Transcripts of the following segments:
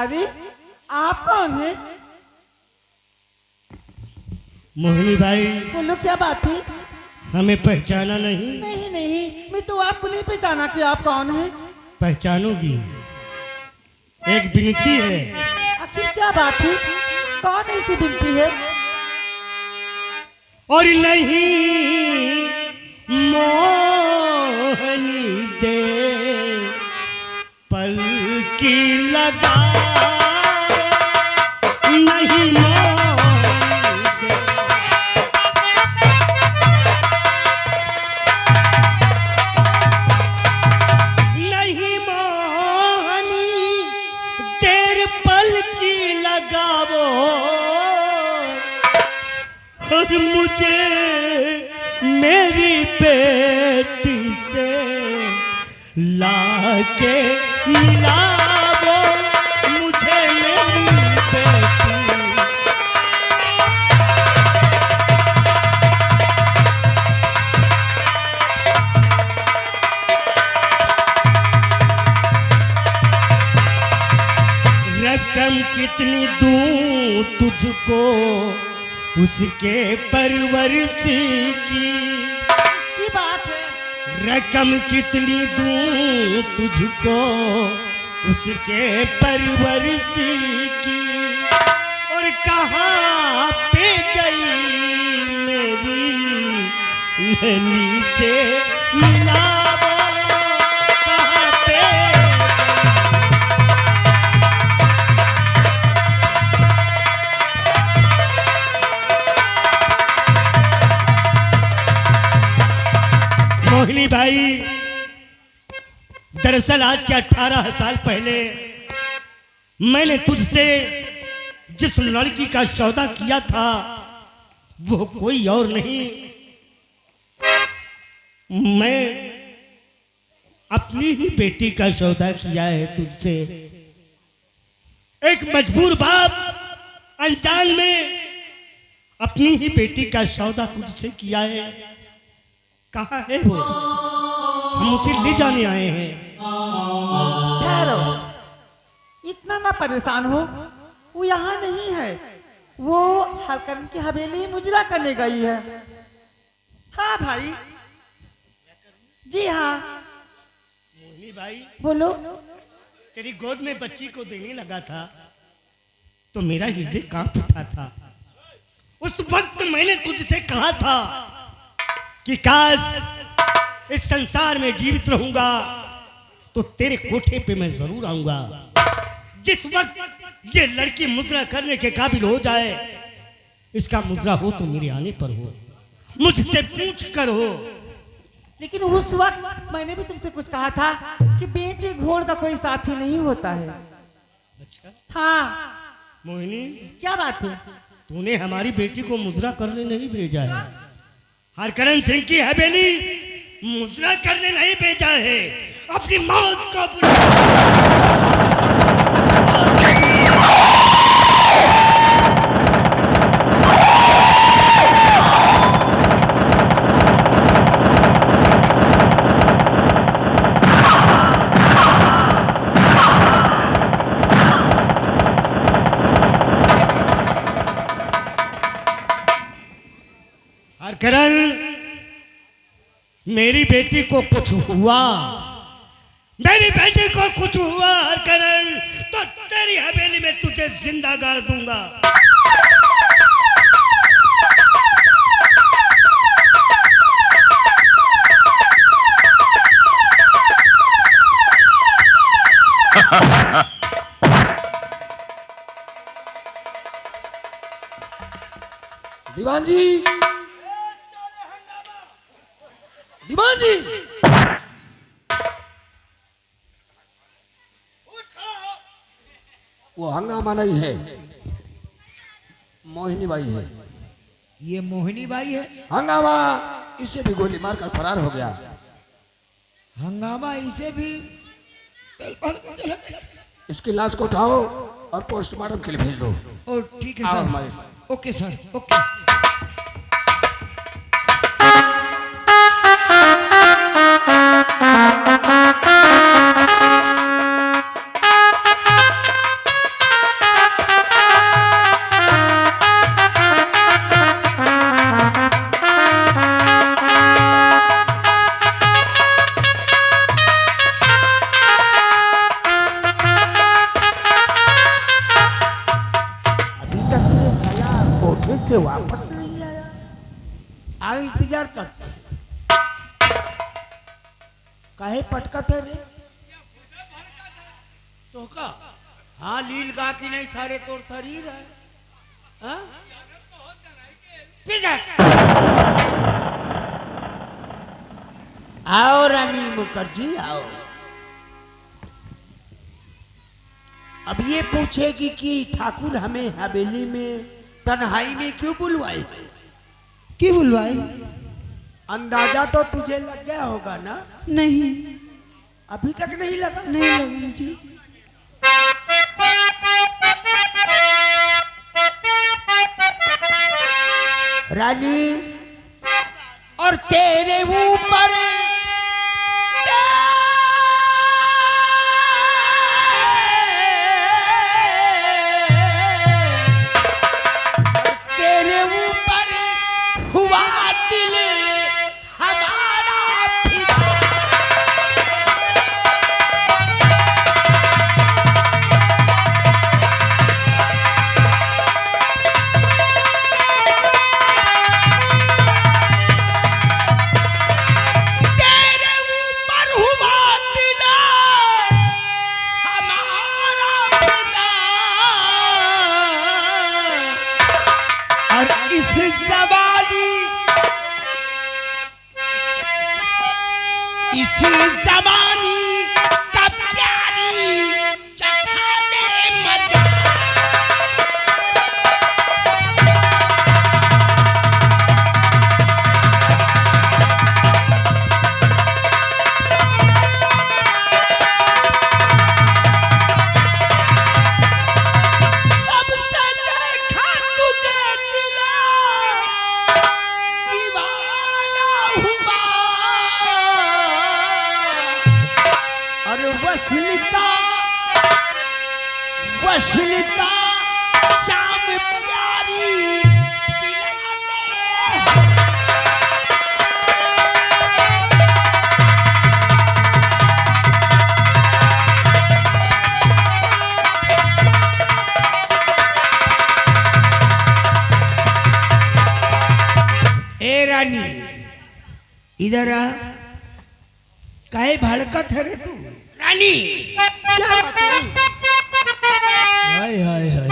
अरे आप कौन है? मोहिनी भाई, बोलो क्या बात है? हमें पहचाना नहीं? नहीं नहीं, मैं तो आपको नहीं पहचाना कि आप कौन है। पहचानोगी, एक विनती है। आखिर क्या बात है? कौन ऐसी बिनती है? और नहीं मोहनी दे पल की लगा, नहीं मोहनी दे। नहीं मोहनी देर पल की लगावो, और मुझे मेरी बेटी से लाके मिलावो, मुझे मेरी बेटी। रकम कितनी दूं तुझको उसके परवरिश की बात है। रकम कितनी दूं तुझको उसके परवरिश की, और कहाँ पे गई मेरी नैनी से मिलावो, कहाँ पे मोहिनी भाई, दरअसल आज के 18 साल पहले मैंने तुझसे जिस लड़की का सौदा किया था वो कोई और नहीं, मैं अपनी ही बेटी का सौदा किया है तुझसे। एक मजबूर बाप अनजान में अपनी ही बेटी का सौदा तुझसे किया है। कहाँ है वो? हम उसे ले जाने आए हैं। ठहरो, इतना ना परेशान हो, वो यहाँ नहीं है। वो हलकन की हवेली मुजरा करने गई है। हाँ भाई, जी हाँ। मोहिनी भाई, बोलो। तेरी गोद में बच्ची को देने लगा था तो मेरा हृदय कांप उठा था। उस वक्त मैंने तुझसे कहा था कि काश इस संसार में जीवित रहूंगा तो तेरे कोठे पे मैं जरूर आऊंगा। जिस वक्त ये लड़की मुद्रा करने के काबिल हो जाए, इसका मुद्रा हो तो मेरे आने पर हो, मुझसे पूछ कर हो। लेकिन उस वक्त मैंने भी तुमसे कुछ कहा था कि बेटे घोड़ का कोई साथी नहीं होता है। अच्छा हाँ मोहिनी, क्या बात है? तूने हमारी बेटी को मुद्रा करने नहीं भेजा है, हरकरण सिंह की हवेली मुजरा करने नहीं भेजा है। अपनी मौत को हरकरण, मेरी बेटी को कुछ हुआ, मेरी बेटी को कुछ हुआ हरकरण, तो तेरी हवेली में तुझे जिंदा गाड़ दूंगा। दीवान जी, दीवान जी, वो हंगामा नहीं है, मोहिनी बाई है। ये मोहिनी बाई है? हंगामा इसे भी गोली मारकर फरार हो गया। हंगामा इसे भी? इसकी लाश को उठाओ और पोस्टमार्टम के लिए भेज दो। ओ ठीक है आओ सर। हमारे साथ। Okay sir, okay. काहे पटकत है रे? तो का हाँ लील गा की नहीं सारे तोर शरीर है हाँ? आओ रानी मुखर्जी आओ। अब ये पूछेगी कि ठाकुर हमें हवेली में तन्हाई में क्यों बुलवाए? क्यों बुलवाए? अंदाजा तो तुझे लग गया होगा ना? नहीं, अभी तक नहीं लगा? नहीं लगा मुझे। रानी और तेरे ऊपर तेरे ऊपर हुआ दिल हमारा फिदा। इस जवानी का प्यारी चखा दे मजा। सबसे देखा तुझे दिला दीवाना हुआ और वसलिता वसलिता शाम प्यारी पिला दे। ए रानी इधर आ। काहे भड़कत है रे तू? रानी क्या बताऊं? हाय हाय हाय।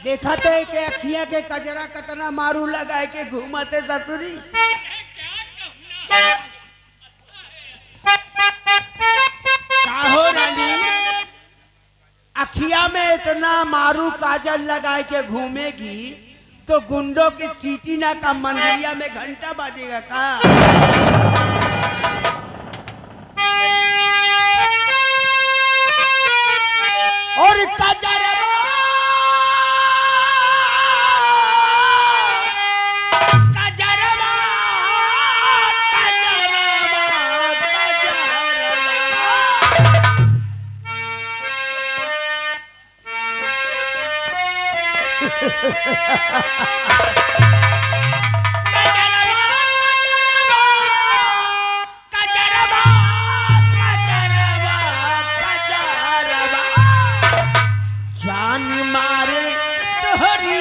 देखा थे कि अखिया के कजरा कतना मारू लगाए के घूमते ससुरी। काहो रानी अखिया में इतना मारू काजल लगाए के घूमेगी तो गुंडों की सीटी ना का मंदिरिया में घंटा बाजेगा का? और कजरवा कजरवा जान मारे तोहरी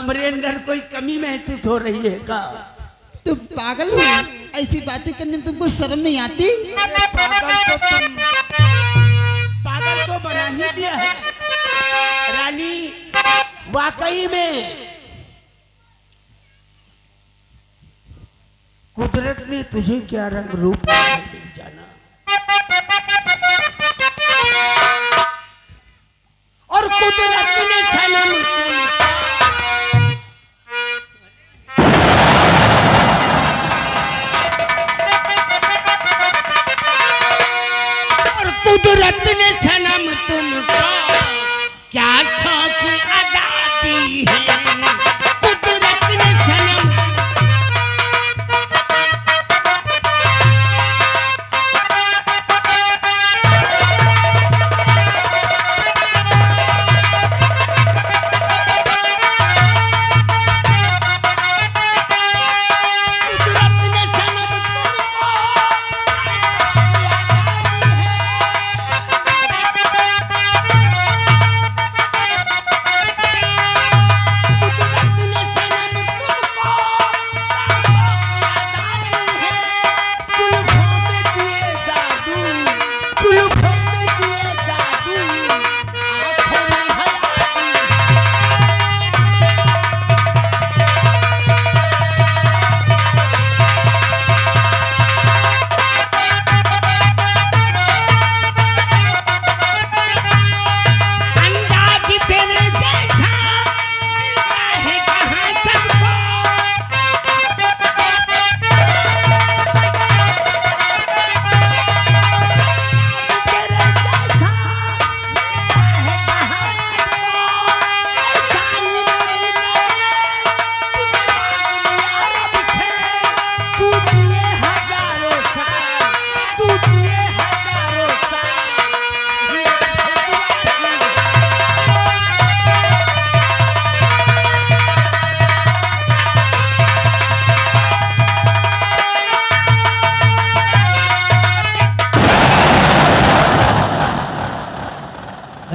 हमारे अंदर कोई कमी महसूस हो रही है का? तुम पागल हो? ऐसी बातें करने में तुमको शर्म नहीं आती? पागल तो बना ही दिया है रानी। वाकई में कुदरत ने तुझे क्या रंग रूप मिल जाना, और कुदरत ने सनम कुदरत ने सनम तुमको क्या खास अदा दी है। कुदरत ने सनम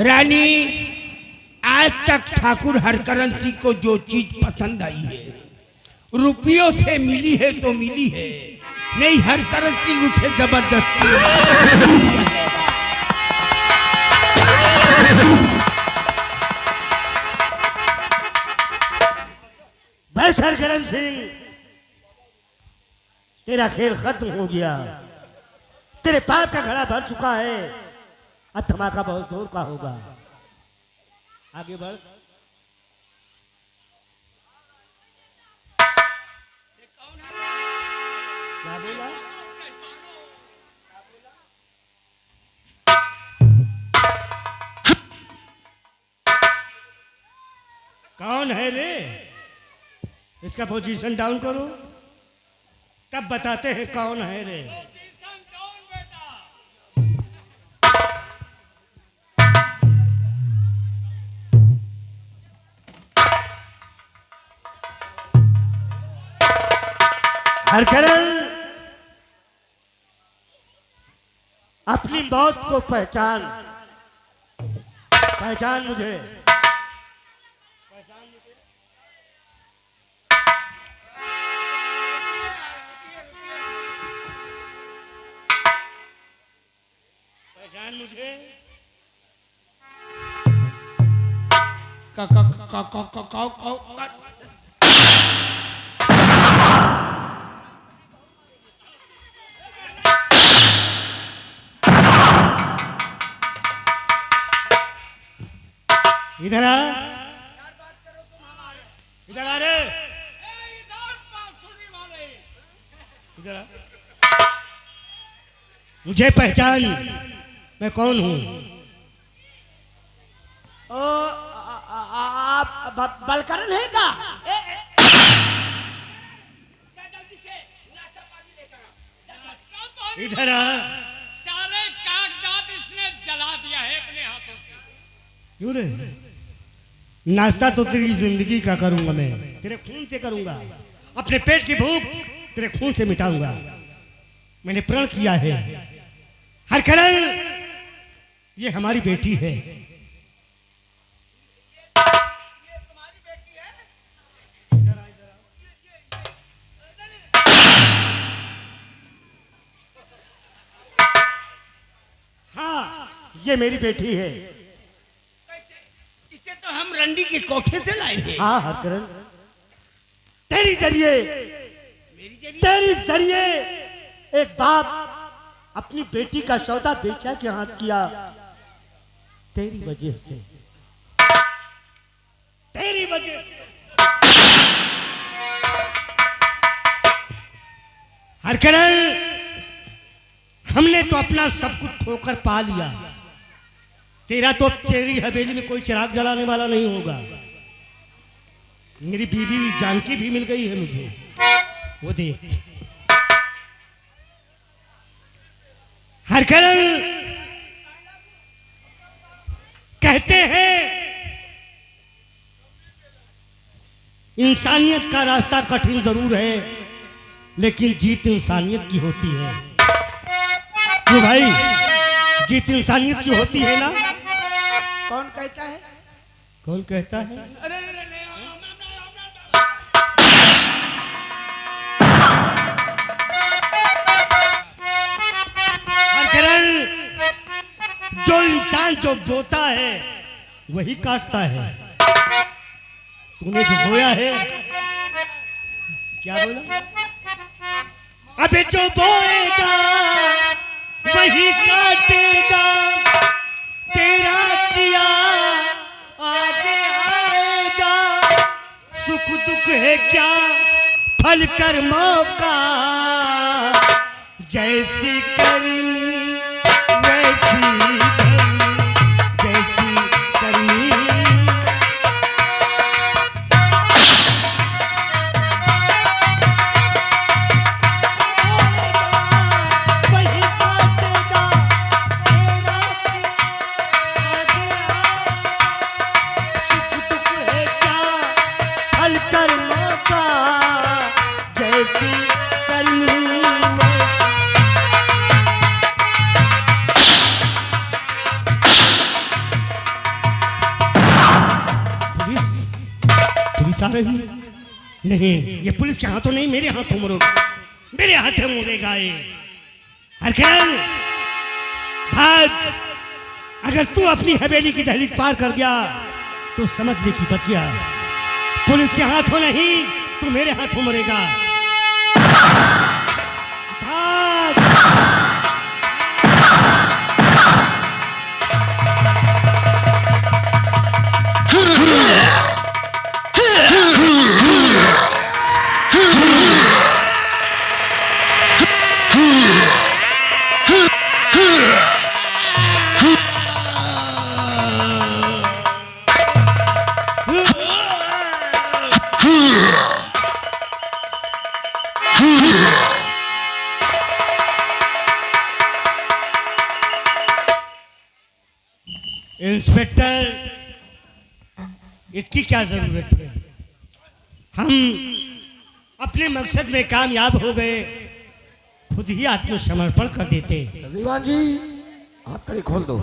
रानी, आज तक ठाकुर हरकरण सिंह को जो चीज पसंद आई है रुपयों से मिली है तो मिली है, नहीं हरकरण सिंह उसे जबरदस्ती। बस हरकरण सिंह, तेरा खेल खत्म हो गया। तेरे पाप का घड़ा भर चुका है, अब धमाका बहुत दूर का होगा। आगे बढ़। क्या बोला? कौन है रे? इसका पोजीशन डाउन करो, तब बताते हैं कौन है रे। हरकरण, अपनी मौत को पहचान, पहचान मुझे। पहचान मुझे। इधर आ, इधर आ रे, इधर आ। मुझे पहचान, मैं कौन हूँ? आप बलकरण है का? इधर आ। सारे कागजात इसने जला दिया है अपने हाथों से। क्यों रे? नाश्ता तो तेरी जिंदगी का करूंगा मैं, तेरे खून से करूंगा। अपने पेट की भूख तेरे खून से मिटाऊंगा। मैंने प्रण किया है। हरकरण, ये हमारी बेटी है। ये मेरी बेटी है। इसे तो हम रंडी के कोठे से लाए हैं। हाँ हरकरण, तेरी जरिए एक बाप अपनी बेटी का सौदा बेचा के हाथ किया। तेरी वजह से, तेरी वजह से। हरकरण, हमने तो अपना सब कुछ खोकर पा लिया। तेरा तो तेरी हवेली में कोई चिराग जलाने वाला नहीं होगा। मेरी बीवी जानकी भी मिल गई है मुझे, वो देख। हरकरण, कहते हैं इंसानियत का रास्ता कठिन जरूर है, लेकिन जीत इंसानियत की होती है। क्यों भाई, जीत इंसानियत की होती है ना? कौन कहता है? कौन कहता है? अरे हरकरण, जो इंसान जो बोता है वही काटता है। तूने जो बोया है, क्या बोला? अबे जो बोएगा वही काटेगा, तेरा किया आगे आएगा। सुख दुख है क्या फल कर्मों का, जैसी करनी वैसी करनी, जैसी करनी। वही काटेगा, तेरा आगे सुख दुख है क्या फल कर्मों का, जैसी करनी। पुलिस आ रही है? नहीं, ये पुलिस के हाथों नहीं, मेरे हाथों मरोगा, मेरे हाथों मरेगा ये। हरकरण, भाग। अगर तू अपनी हवेली की दहलीज पार कर गया तो समझ ले कि बच गया। पुलिस के हाथों नहीं, तू मेरे हाथों मरेगा। भाग। इंस्पेक्टर, इसकी क्या जरूरत है? हम अपने मकसद में कामयाब हो गए, खुद ही आत्मसमर्पण कर देते। दीवान जी, हाथ कड़ी खोल दो।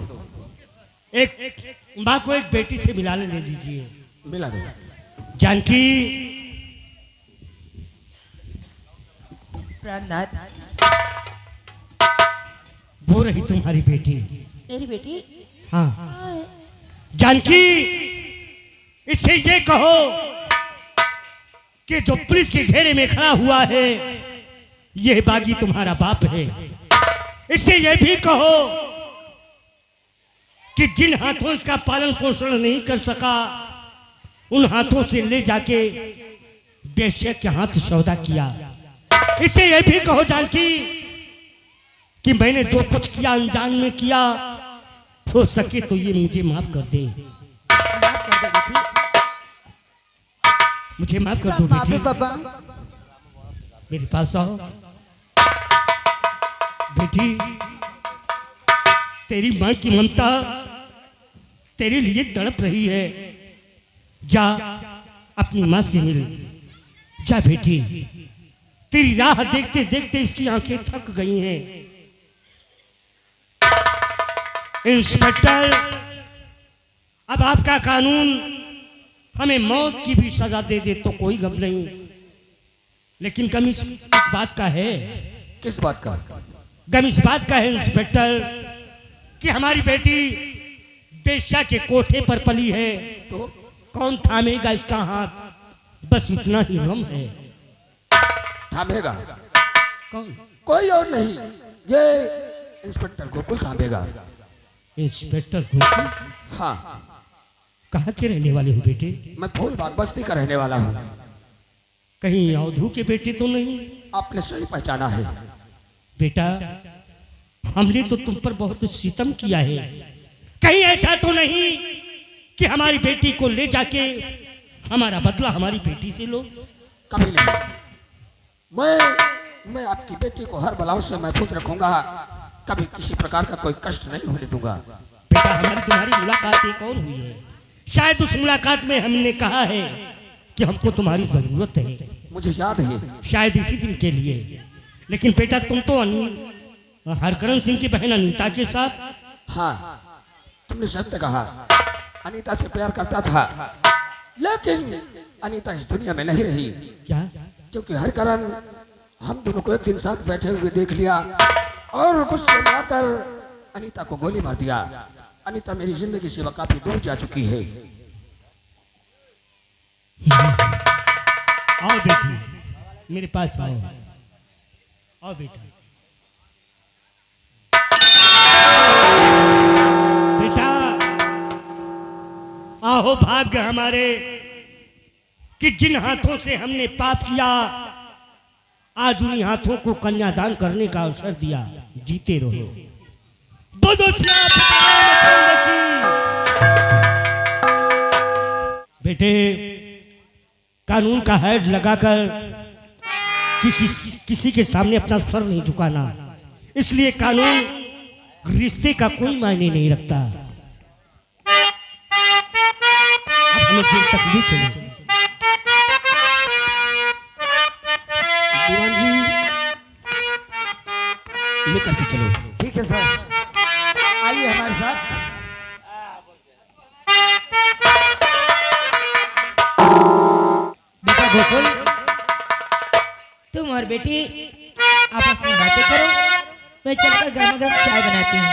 एक माँ को एक बेटी से मिलाने ले लीजिए। मिला दो। जानकी, प्राणनाथ, वो रही तुम्हारी बेटी। मेरी बेटी। हाँ जानकी, इससे ये कहो कि जो पुलिस के घेरे में खड़ा हुआ है यह बागी तुम्हारा बाप है। इससे ये भी कहो कि जिन हाथों इसका पालन पोषण नहीं कर सका उन हाथों से ले जाके बेश्या के हाथ सौदा किया। इससे ये भी कहो जानकी कि मैंने जो कुछ किया अनजान में किया, हो सके तो ये मुझे माफ कर दे। माफ कर दो बेटी। मुझे माफ कर दो माफी बेटी। बाबा। मेरे पास आओ बेटी। तेरी माँ की ममता तेरे लिए तड़प रही है। जा अपनी माँ से मिल। जा बेटी, तेरी राह देखते देखते इसकी आंखें थक गई हैं। इंस्पेक्टर, अब आपका कानून हमें मौत की भी सजा दे दे तो कोई गम नहीं, लेकिन गम इस बात का है। किस बात का? गम इस बात का है इंस्पेक्टर कि हमारी बेटी बेश्या के कोठे पर पली है, तो कौन थामेगा इसका हाथ? बस इतना ही गम है। थामेगा कौन? कोई और नहीं, ये इंस्पेक्टर गोकुल थामेगा। इंस्पेक्टर गोकुल? हाँ, कहाँ के रहने वाले हो बेटे? मैं फूलबाग बस्ती का रहने वाला हूँ। कहीं अवधू के बेटे तो नहीं? आपने सही पहचाना है। बेटा, हमने तो तुम पर बहुत सितम किया है। कहीं ऐसा तो नहीं कि हमारी बेटी को ले जाके हमारा बदला हमारी बेटी से लो? कभी नहीं। मैं आपकी बेटी को हर बलाओं से महफूज रखूंगा। कभी किसी प्रकार का कोई कष्ट नहीं होने दूंगा। बेटा, हमारी तुम्हारी मुलाकात एक और हुई है। शायद उस मुलाकात में हमने कहा है कि हमको तुम्हारी जरूरत है। मुझे याद है। शायद इसी दिन के लिए। लेकिन बेटा, तुम तो हरकरण सिंह की बहन अनीता के साथ। हाँ, तुमने सत्य कहा। अनीता से प्यार करता था, लेकिन अनीता इस दुनिया में नहीं रही। क्या? क्योंकि हरकरण हम दोनों को एक दिन साथ बैठे हुए देख लिया और गुस्से में आकर अनीता को गोली मार दिया। अनीता मेरी जिंदगी से काफी दूर जा चुकी है। आओ बेटी, मेरे पास आओ। आओ बेटा। बेटा, आओ। भाग्य हमारे कि जिन हाथों से हमने पाप किया, आज उन्हीं हाथों को कन्यादान करने का अवसर दिया। जीते रहो। बेटे, कानून का हैड लगाकर किसी के सामने अपना सर नहीं झुकाना। इसलिए कानून रिश्ते का कोई मायने नहीं रखता। अब हमें फिर तकलीफ है। दीवान जी, लेकर के चलो। ठीक है सर, आइए हमारे साथ। बेटा गोकुल, तुम और बेटी आपस में बातें करो, मैं चलकर गर्मा गर्म चाय बनाती हूँ।